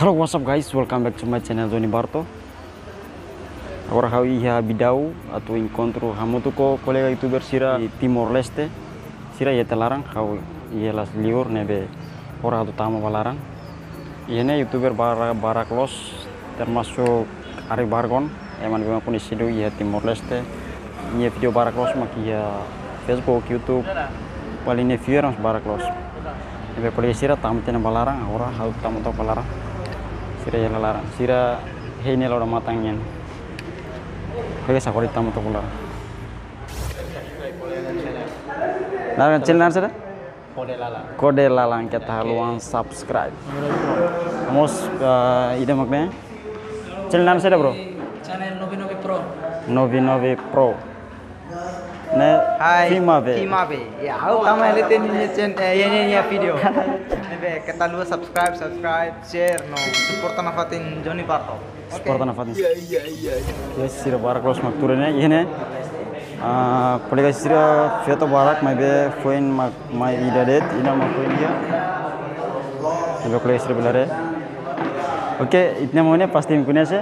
Halo, what's up guys, welcome back to my channel Johnny Barto. Agora eu ia bidau atau encontro hamutuko kolega youtuber sira di Timor Leste. Sira ia telarang kau ia las liur nebe ora atu tamu balarang. Ia ne youtuber barak los termasuk Ari Bargon. Eman bima pun isido ia Timor Leste. Ia video barak los maki ia Facebook, YouTube. Paling ne viewer barak los. Nebe kolega sira tamu tena balarang ora hau tamu to balarang. Sira ya larang, sira ini lo udah matangnya. Oke, sakori tamu tuh pulang. Nah, channel apa? Kode lalang kita haluan subscribe. Mos ide maknya. Channel apa bro? Channel Novi Pro. Novi Pro. Ne, Fimabe. Ya, aku kama lihat ini video. Nebe, kita lu subscribe, share, no support nafatin Johnny Barto. Support nafatin. Iya. Yes, sira barak los makturnya ini. Kolega sira foto barak maybe poin mai idadet ina ma poin dia. Nebe kolega sira belare. Oke, itnya mau ne pasti mungkin sih.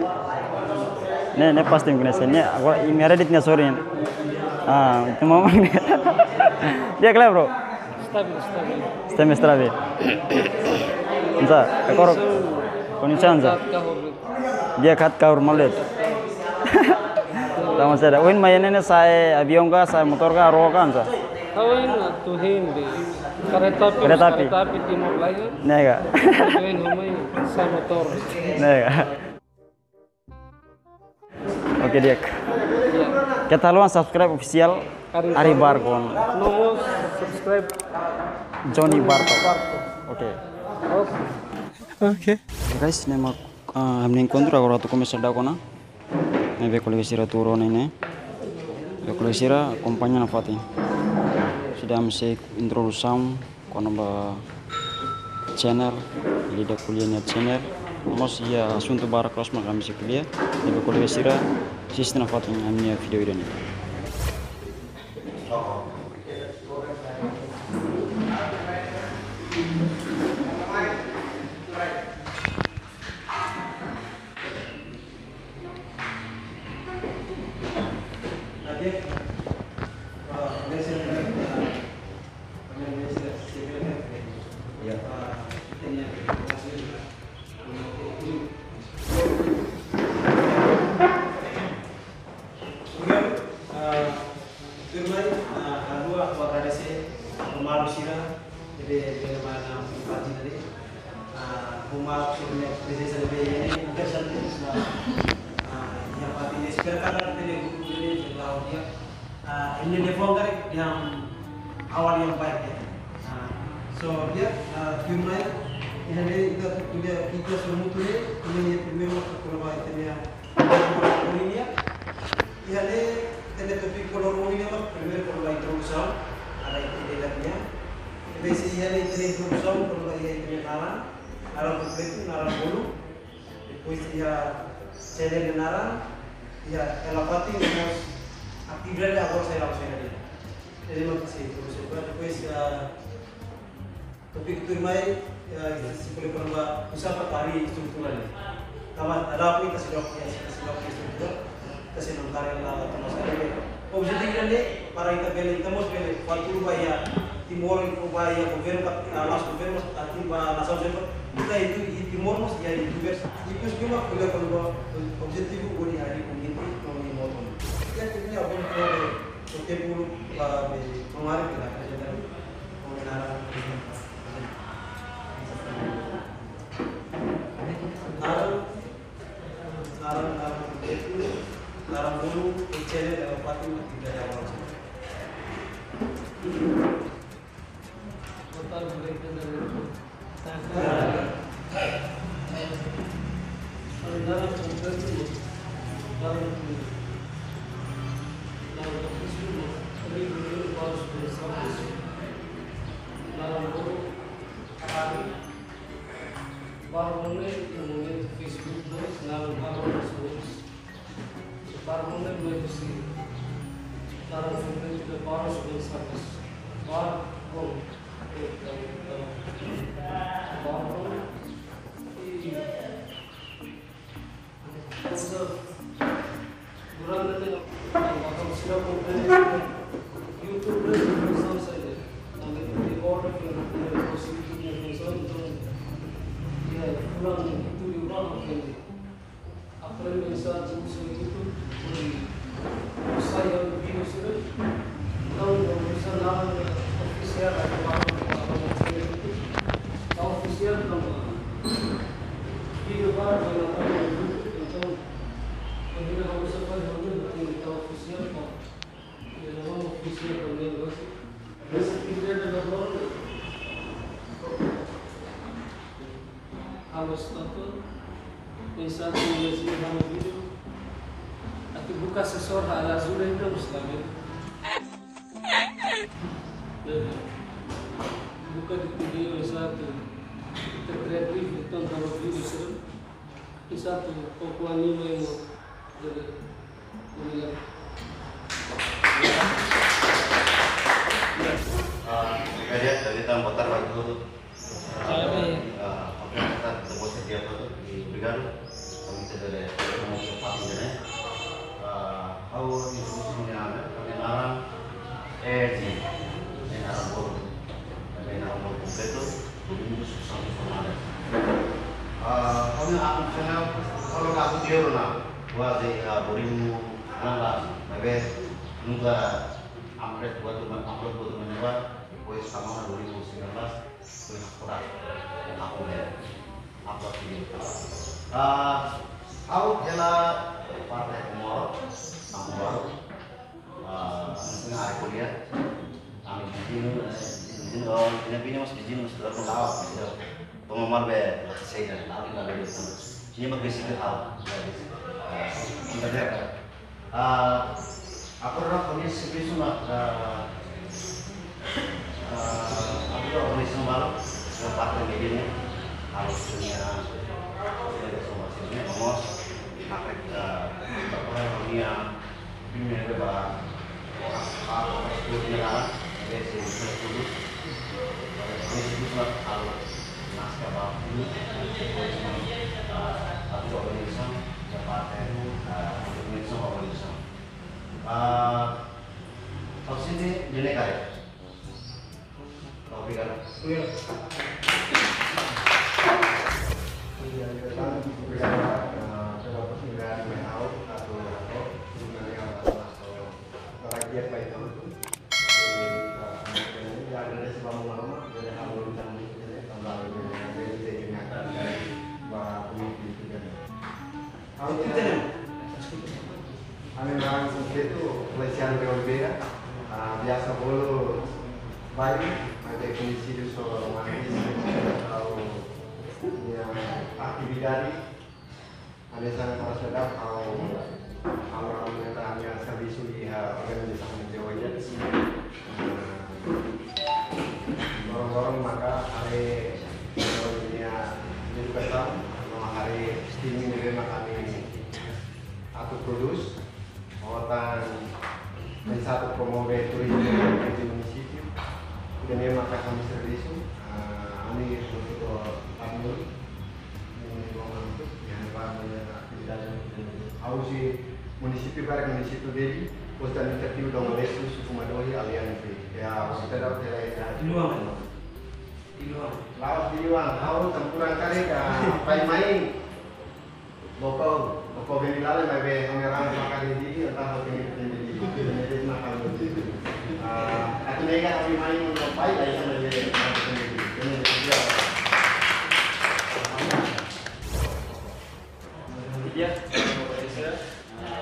Ne pasti mungkin sih. Ne aku ini ditnya sorry. Itu mau dia kelihatan bro. Stabil. Enggak, ekor konsen dia kat kaur malet. Tahu saya. Win mainnya saya avion ka, saya motor ka, roh kan saya. Awin tuhin di kereta api Timor Leste. Nega. Tuhin humai saya motor. Nega. Oke dia. Kita luang subscribe official Ari Bargon. Nomor subscribe Johnny Barto. Oke. Guys, nema hamne encontro agora tu começar da kona. Nebe kolega sira turun ini. Nebe kolega sira acompanha na fati. Sudah mesti introdução kono ba channel, lida kuliahnya channel. Mos ia assunto bara cross maka mesti kuliah. Nebe kolega sira sistem na fati hamne video ini. Ini default yang awal yang baik ya. So dia jumlah ini kita semua tu ini memang kalau itu dia ini ya. Ini topik kalau ini apa? Primero kalau introduction ada itu dia. Biasanya ini introduction kalau ini naran completo, naran bolu. Depois dia channel naran, dia elapati nos actividad agora saya langsung ini. Jadi masih terus depois topik termai si boleh pernah usaha tari struktural. Kalau ada apa kita sudah struktural, kita nontar yang terus ada. Objektifnya ni para kita beli temos beli waktu bayar Timor bayar governo las governo atiba nação kita itu Timor mos dia youtubers itu cuma kalau objektif boleh hari community mau kita ini apa yang kita perlu mengalir kita kerja mengenal naran dulu icere dalam pati tidak ada orang total mereka dari Barco, video baru yang então quando ele começa a fazer o vídeo tem que estar oficial com ele não oficial também esse vídeo da bola harus tanto pensar que esse vídeo aqui buka sensor ala azul itu harus lagi buka di video satu kreatif itu kalau video seru satu fokus anime yang jadi ini Kaya dari tahun putar waktu itu kita tembus dia tuh di Brigado kami dari mau cepat ini how institusinya ada kami narang ini narang baru kompleto ini susah ada kami aku channel kalau aku dia orang buat di 2016 tapi nunggu upgrade buat teman upload buat teman buat voice sama 2019 voice kurang yang aku upload video aku jalan partai Komoro aku baru mungkin hari kuliah kami izin kalau ini mas izin mas sudah pelawak pengomar be saya dan aku nggak ada itu ini berbisik hal aku orang kondisi semua aku orang kondisi semua partai medianya harus punya semua sini ngomong pakai berapa dunia dunia berapa orang seluruhnya lah dari sini dulu kondisi semua harus naskah bapak ini aku organisasi partai organisasi organisasi Terus ini jenis kaya, kau pikir? Iya. Kami orang itu pelecehan berbeda, biasa bolu bayi, ada kondisi di seorang romantis atau aktivitas, ada sangat para sedap kalau orang yang tanya servis di organisasi Jawa ini, orang-orang maka hari dunia ini juga tahu, hari streaming juga kami atau produce dan satu promover turisme di municipio dan maka kami servis ini untuk tamu ini momentum yang aktivitas harus di municipio para municipio dele postan interview dong lesu suku madoli aliansi ya setelah di luar laut di luar harus campuran kali apa main lokal venilale ma be omerang makali di entah apa yang jadi nakal begitu. Aku nega kami main untuk baik dari sana dia. Dia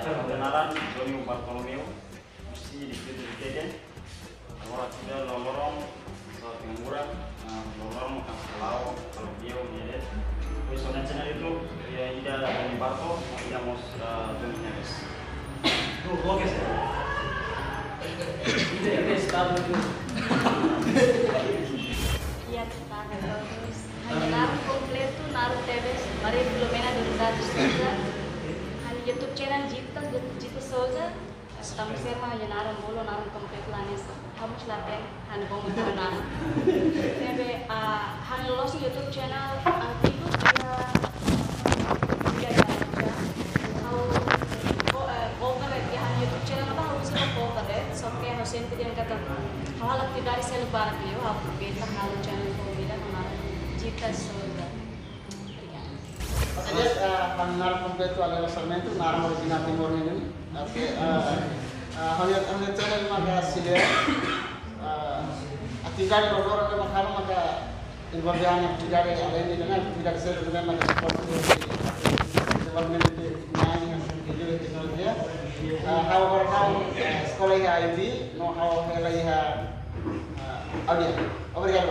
kebenaran Joni Bartolomeo mesti dikritik orang sudah lorong pengangguran lorong makan selau kalau dia menyedot Soalnya channel itu ya Ida dan Barto tidak mau dunia guys. Tuh vloggers ya. Ini start itu. Iya kita terus. Hanya naruh kompleto naruh TV. Mari Filomena dari Zatu Souza. Hanya YouTube channel Jita Souza. Estamos serma hanya naruh bolo naruh kompleto lanes. Kamu selapen hanya bom mana. TV hanya lolos YouTube channel aktif. Senti dia kata hal aktivitas saya lupa lagi yo aku beta hal channel ko bila nama Jita Souza. Oke, pangar kompleto adalah segmen itu narang original timur ini. Oke, hanya channel maka sila aktivitas orang maka involviamo studiare all'interno, studiare sempre nella development of mining and technology. However, now sekolah IUB, no how helai audio. Over here,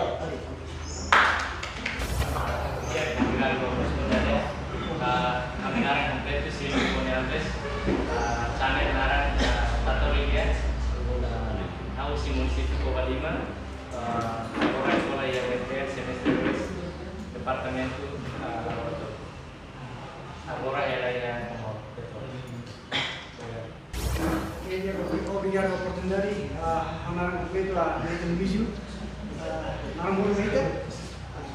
kami narang kompleto si Lupone Alves, channel narang Tatoria, aku si munisipio Kobalima, orang sekolah yang WTR semester 2 departamento laboratório. Agora ela é Obrigado pela oportunidade. Narang completo a televisão. Narang boleh meter.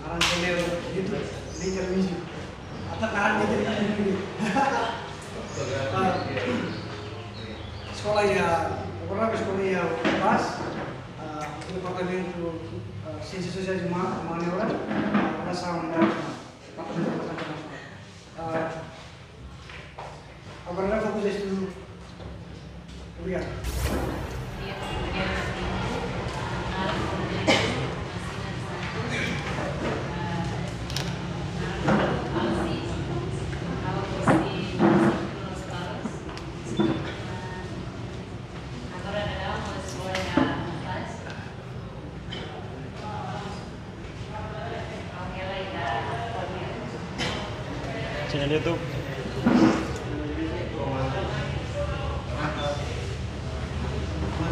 Narang channel YouTube di televisão. Atau narang di televisão. Sekolah ya, pernah ke sekolah ya pas. Departamento Ciência Social de Mana orang. Ada sama. Agora fokus estudo. Obrigado. Channel YouTube.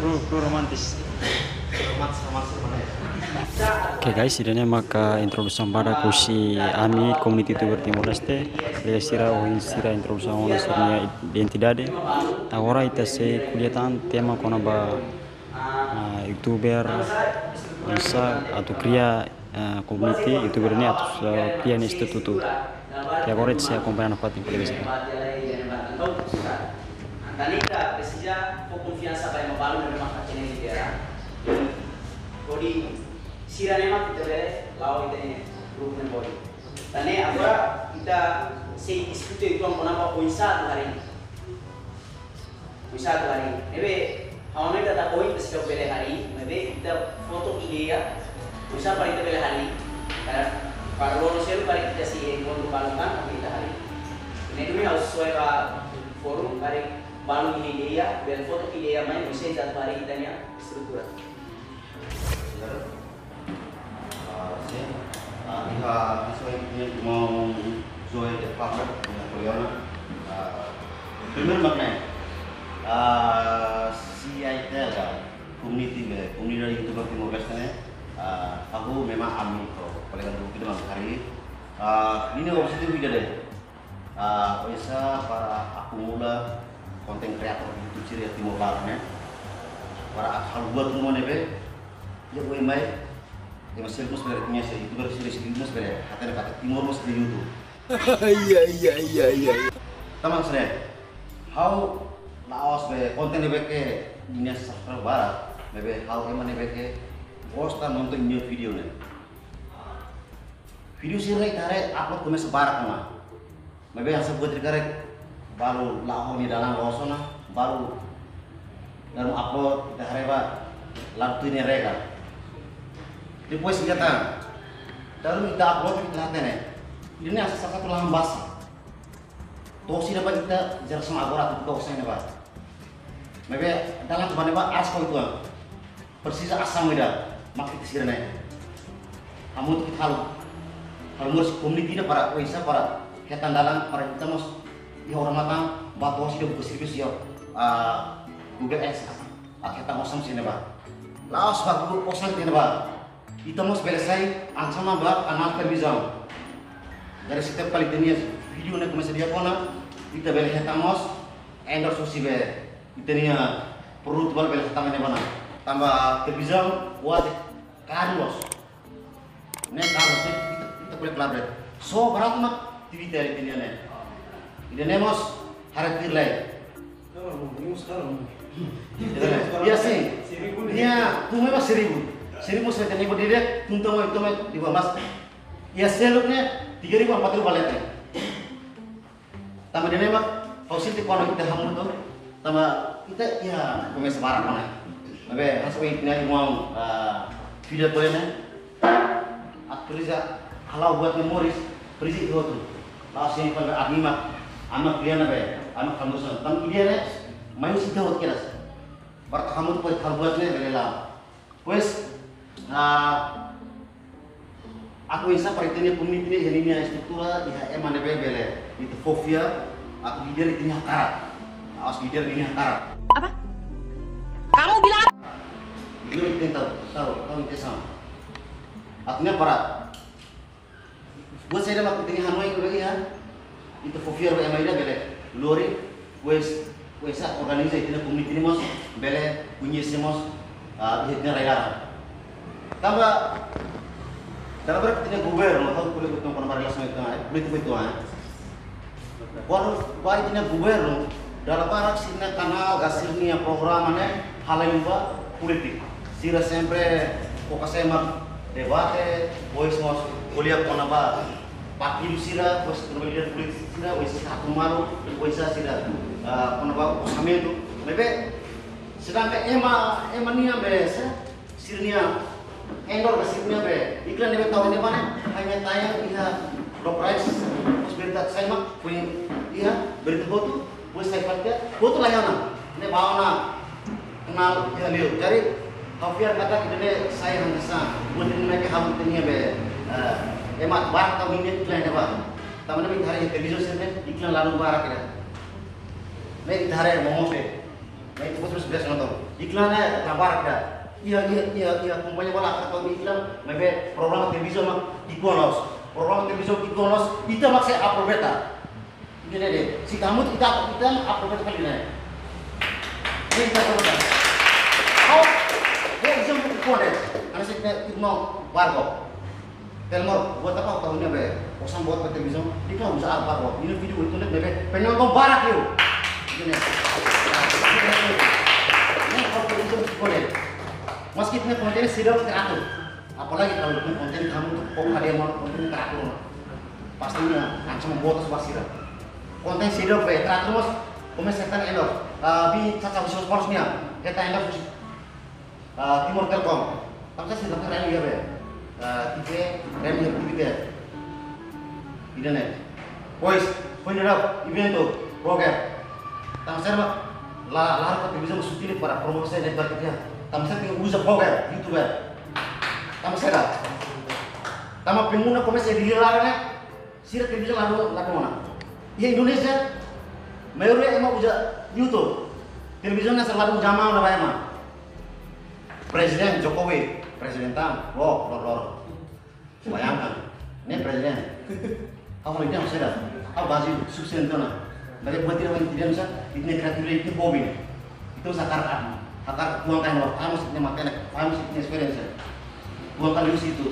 Bro romantis. Oke guys, ini maka introduksi pada kusi Ami community tuber Timor Leste. Dia sira introduksi ona sirnya identidade. Agora ita se kuliatan tema kona ba youtuber bisa atau cria community youtuber ini atau cria instituto. Que agora se acompanha na foto em televisão. Tanika precisa com confiança para membalu na memang kacanya di daerah. Jadi sirane mak kita bere lau kita grup dan body. Tane agora kita se diskute itu ang kenapa uisa hari. Nebe hawane data poin precisa bere hari. Nebe kita foto idea uisa para kita bere hari. Karena para lo sel para kita si encontro balukan kita hari. Ini kami harus sesuai forum para balung ini dia, dan foto dia main bisa jatuh hari kita nya struktur. Lihat sesuai mau sesuai department dengan Koreana. Primer makna si ITL community dari YouTube Timor Leste aku memang Ami kok paling dulu kita hari ini opsi itu video deh. Biasa para akumula konten kreator YouTube Syria Timor Barat para hal buat rumah nebe ya gue mai ya masih mus beratnya sih itu bersih mus berat kata Timor mus di YouTube iya teman saya how laos be konten nebe ke dinas sastra barat nebe how emang nebe ke posta nonton new video nih video sih tarik upload kami sebarak mah nebe yang sebut dikarek baru lahu di dalam losona baru dalam upload kita hareba lalu ini rega dibuat senjata dalam kita upload kita lihat nih ini asal satu lahan basah tosi dapat kita jarak sama agora itu tosi nih pak maybe dalam kemana pak aspal itu persis asam beda mak kita sih nih kamu tuh kalau ngurus community nya para wisa para ketan dalam para kita mus ya orang matang batu sih udah serius ya Google Ads kita mau sama sini pak laos pak Google posan ini pak kita mau selesai ansama pak kanal televisão dari setiap kali dunia video nih kemana dia kona kita beli kita mau endorse sih be kita nih perut bal beli kita mana tambah televisão wajib kan bos nih harus kita boleh pelajari so berat mak TV dari dunia nih ini nemos hari tirlai. Iya sih. Iya, tuh memang 1000. 1000 saya tanya berdiri, tuntung itu di bawah mas. Iya seluknya 3.000 4.000 baletnya. Tambah dia memang hasil di kalau kita hamil tuh, tambah kita ya kami sebarang mana. Tapi hasil ini mau video tuh ini. at perisa kalau buat memoris perisi itu tuh lalu sini pada anima anak dia nabe anak kamu sana tam dia nih main sih tahu kira bar kamu tuh hal buatnya belela pues aku bisa perhatiannya pemit ini ini struktura ya emang nabe bele itu fobia aku dia itu nyakar awas dia ini nyakar apa kamu bilang dia itu tahu itu sama artinya para buat saya dapat tinggi Hanoi lagi ya itu fobia yang mainnya bele lori wes organisasi itu komunitas ini mas bele punya sih mas hitnya raya tambah dalam berarti gubernur atau kulit utang pernah langsung itu kulit itu Wah itu gubernur dalam barak sini kanal gasilnya programannya hal yang politik sira sempre fokus emak debate voice mas kuliah kona ba parti sira voice kemudian politik sira voice satu malu voice sira kona ba orçamento lebe sedangkan ema nia besa sirnia endor gasirnya be iklan debe tahu ini mana hanya tayang iya price berita saya mak punya iya berita foto buat saya pakai foto layanan ini bawa kenal ya liu jadi Hafiar kata ini saya hanya buat ini mereka harus tanya be emak barak tahu ini iklan apa taman ini hari televisi sini iklan lalu barak ya ini hari mau be ini terus biasa nonton iklannya barak ya iya kumpulnya bola atau iklan mebe program televisi mah ikonos program televisi ikonos itu maksudnya aprobeta ini deh si kamu kita aprobeta kali ini kita coba kau dia bisa ikon deh karena saya mau wargo telmor buat apa tahunnya be kosan buat televisi iklan bisa apa kok ini video itu mebe penonton barak yuk ini kalau televisi ikon deh meskipun kontennya sudah teratur, apalagi kalau konten kamu tuh kok ada yang mau konten teratur, pastinya akan membuat sebuah sirap. Konten sudah teratur mas, komen setan endor, bi caca usus polosnya, kita endor Timur Telkom, tapi saya sudah keren ya be, TV, rem TV tidak net, voice, poin darab, event tuh, program, tapi saya mah lahar tapi bisa masukin para promosi net berikutnya. Tama saya tinggal user blogger, youtuber. Tama saya tama pengguna komen saya dilarangnya, sih televisi lalu mana? Ya Indonesia, mayoritas emang udah YouTube. Televisinya selalu zaman apa emang? Presiden Jokowi, Presiden Tam, lor. Bayangkan, ini presiden. Kau ini yang saya kau baju sukses itu na. Dari buat tidak bisa, ini kreativitas itu bobi. Itu sakar akar buangkan waktu kamu sih makan kamu sih experience buangkan di situ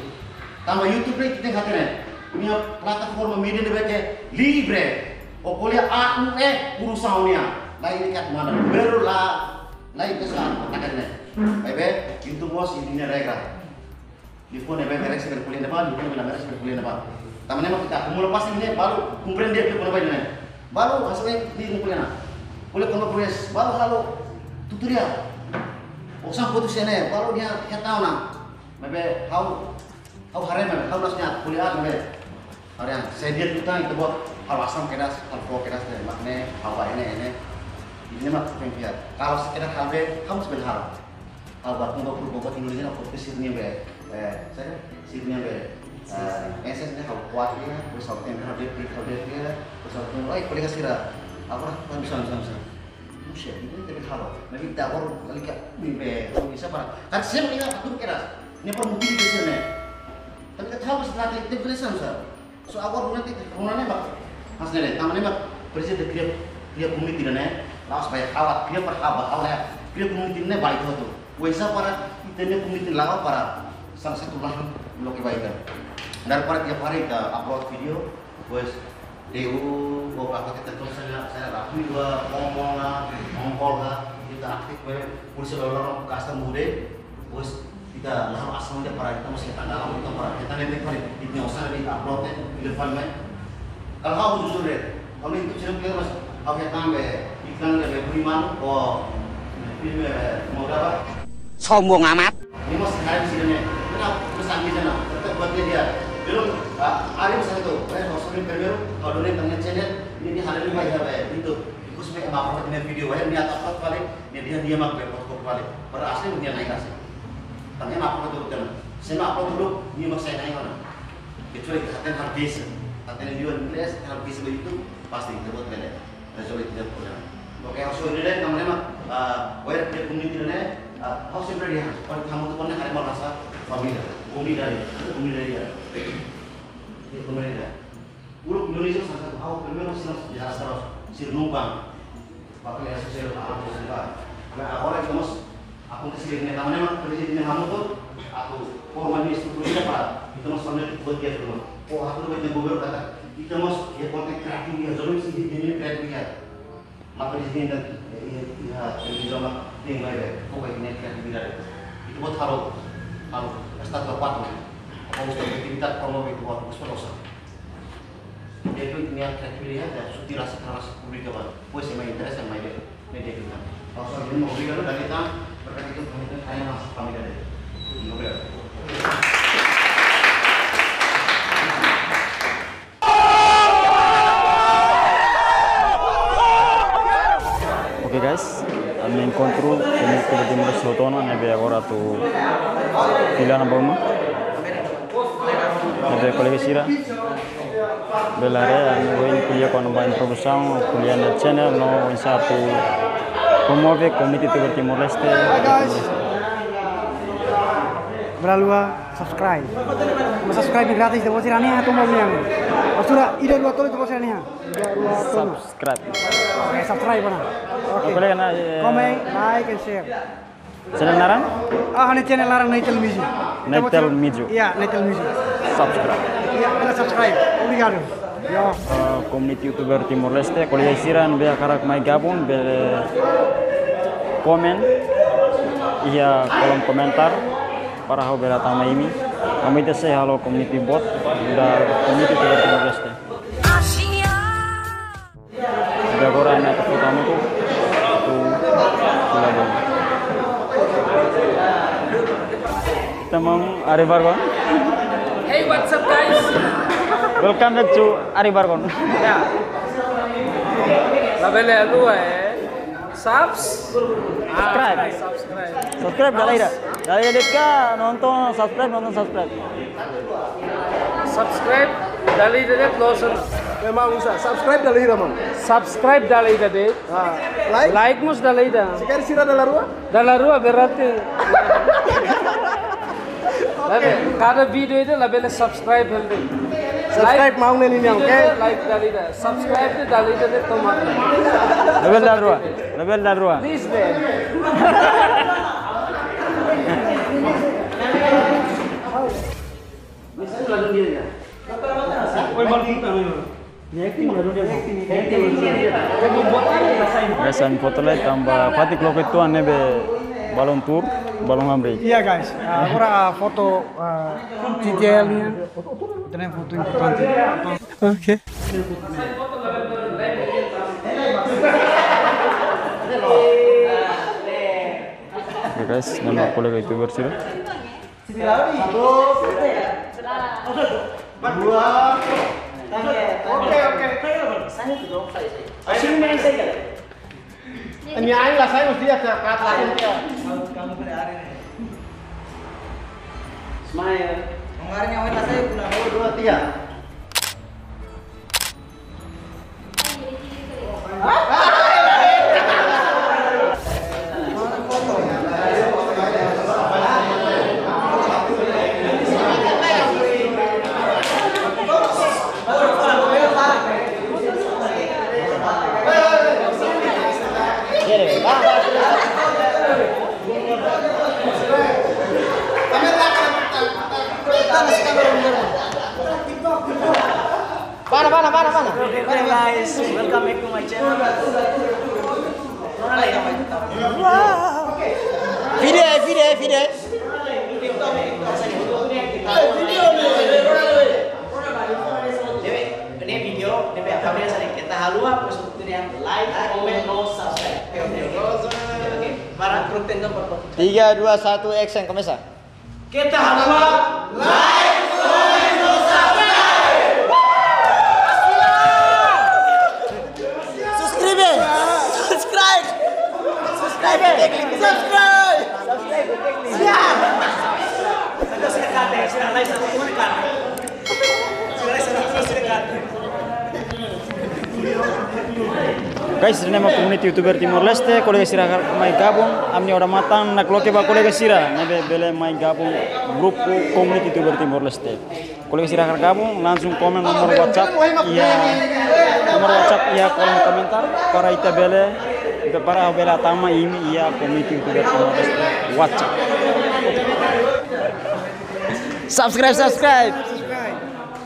tambah YouTube kita hatinya punya platform media dibeke libre pokoknya urusannya lain kat mana baru lain kesan katakannya bebe itu bos intinya regra di phone bebe reaksi berkuliah depan di phone reaksi berkuliah depan tamannya mah kita kumul pasti ini baru kumpulan dia punya bayi baru hasilnya di kuliah boleh progres baru lalu tutorial usah putus ini, kalau dia tahu nak, mebe kau hari mebe kau nasnya kuliah mebe, hari yang saya dia kita itu buat hal asam keras, hal pro keras deh, makne hawa ini mah pengkiat. Kalau sekedar hal be, kamu sebenarnya kalau buat untuk Indonesia aku sirnya be, saya sirnya be, saya hal kuat dia, terus hal yang dia, terus hal yang kuliah sirah, apa kan bisa. Musia ini tapi halo, nanti dawar lagi kat mimpi, bisa apa? Kan saya melihat atur keras, ini permudi di sini. Tapi kita tahu setelah itu berisan sah. So awal nanti runanya bak, hasilnya tamannya bak presiden dia komuniti dan laos banyak awat, dia berhabat awalnya, dia komuniti baik itu. Wesa para itu komuniti lawan para salah satu lahan blok kebaikan. Daripada tiap hari kita upload video, wes DU, bapak kita terus saya rapi dua ngomong lah, kita aktif polisi lalu custom muda, terus kita lalu asalnya para kita masih tanda dalam kita para kita nanti kali ini usah di uploadnya di file kalau kamu jujur deh, kalau itu cerita clear mas, aku yang tambah iklan dari beriman, ini mau berapa? Sombong amat. Ini mas sekarang sini, kenapa pesan di sana? buat dia. Belum hari misalnya tuh, harus primero kalau donate dengan channel ini hari ini ya itu. Ikut sampai apa dengan video ya dia upload balik, dia mak upload balik. Berasli dia naik asli. Tanya apa tuh kan? Saya upload dulu, dia mak saya naik mana? Kecuali hati habis, hati dia nulis habis begitu pasti terbuat beda. Kecuali tidak punya. Oke, harus dilihat namanya mak. Where dia community dana, harus sempre dia. Kalau kamu tuh pernah ada merasa familiar, dari dia. Dia kemudian dia. Urut Indonesia sangat tahu, primero masih jelas terus. Si numpang, pakai sosial aku sudah. Nah, orang itu aku kesini namanya mak presiden kamu tuh, aku formal di strukturnya pak. Itu mas sambil buat dia dulu. Oh, aku tuh buat gubernur kata. Itu mas dia kontak kreatif dia, jadi sih ini kreatif dia. Maka di sini dan di zona tinggal ya, pokoknya ini kreatif dia. Itu buat haru start berpatu. Kalau sudah aktivitas promo itu buat sponsor. Jadi itu ini kreatif dia dan sutirasi publik apa. Pues yang main interest yang main media kita. Kalau soal ini mau berikan dan kita berkat itu hanya mas kami dari. Ok guys, mi incontro con il team di Sotono ne abbiamo ora tu filana bomba. Ada kolega Sira. Belare anu kuliah kono ba improvisação, kuliah na channel no satu promove community de Timor Leste. Beralua subscribe. Mas subscribe gratis de vocês aneh atau mau bilang. Osura ida dua tol de vocês aneh. Subscribe. Oke, subscribe mana? Oke. Boleh kan? Comment, like and share. Channel narang? Ini channel narang Naitel Music. Naitel Music. Iya, Naitel Music. Subscribe. Iya, kita subscribe. Obrigado. Yo. Community YouTuber Timor Leste, kolega Siran be karak mai gabun be komen iya kolom komentar para hau bela tama ini. Kami itu say halo community bot dan community YouTuber Timor Leste. Agora na foto kamu tuh labon. Kita mau Ari Bargon. Hey, what's up guys? Welcome back to Ari Bargon. Ya. Label lu subscribe. Subscribe Dalaira. Dalaira Detka nonton subscribe. Subscribe Dalaira Det Lawson. Memang usah subscribe Dalaira man. Subscribe Dalaira Det. Like mus Dalaira. Sekarang Sira Dalarua? Dalarua berarti. Cada video itu label subscribe helde. Subscribe mau nih ini oke? Like Dalaira. Subscribe itu Dalaira Det tomat. Label Dalarua. Please man. Misalnya lalu dia ya. Biasanya foto lagi tambah Fatik Loko itu aneh be balon tour, balon amri. Iya guys, agora foto GTL nih. Itu nih foto importante. Oke. Oke guys, nama kolega itu bersih. Dua. Oke. Saya itu dong saya. Sini main saya. Ini aing lah saya mesti ada kata lain ya. Kamu pada hari ini. Smile. Kemarin yang kita saya pulang 2, 3. Mana? Okay guys, welcome back to my channel. Wow. Video. Ini video, kami sering kita halua terus yang like, comment, no subscribe. Oke. Para grup tendo 3, 2, 1, action, começa. Kita halua like. Guys, ini nama community YouTuber Timor Leste, kolega sira mai gabung, amni orang matang nak loke ba kolega sira, nebe bele mai gabung grup community YouTuber Timor Leste. Kolega sira gabung, langsung komen nomor WhatsApp, kolom komentar para ita bele, para bele tama ini community YouTuber Timor Leste WhatsApp. Subscribe.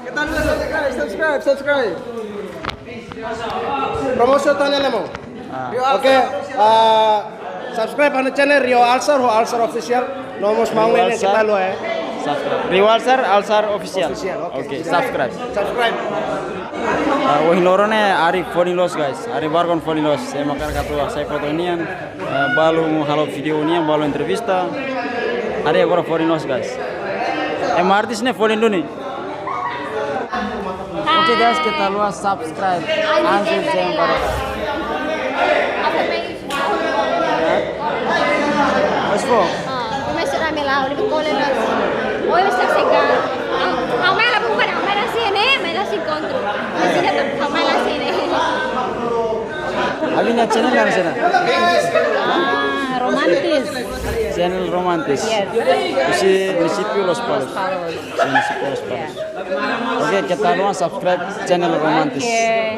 Kita subscribe. Promosi tanya nemo. Oke, subscribe pada channel Rio Alsar official. Nomor mau ini kita lo ya. Subscribe. Rio Alsar official. Oke, subscribe. Wah lorone Ari Fonilos guys. Ari Bargon Fonilos. Saya makar katua saya foto nian. Balu halo video nian, balu entrevista. Ari agora Fonilos guys. Artis nih Folin dulu nih. Oke guys, kita luas subscribe. Anjir jangan pada. Mas po. Masuk rame lah, udah berkolen lah. Oh, bisa segar. Kau main lah bukan, kau main nasi ini, main nasi kontrol. Masih datang, kau main nasi ini. Abinya channel kan sana? Romantis. Channel romantis. Municipio Los Palos. Municipio Los Palos. Oke, kita luas subscribe channel romantis. Iya.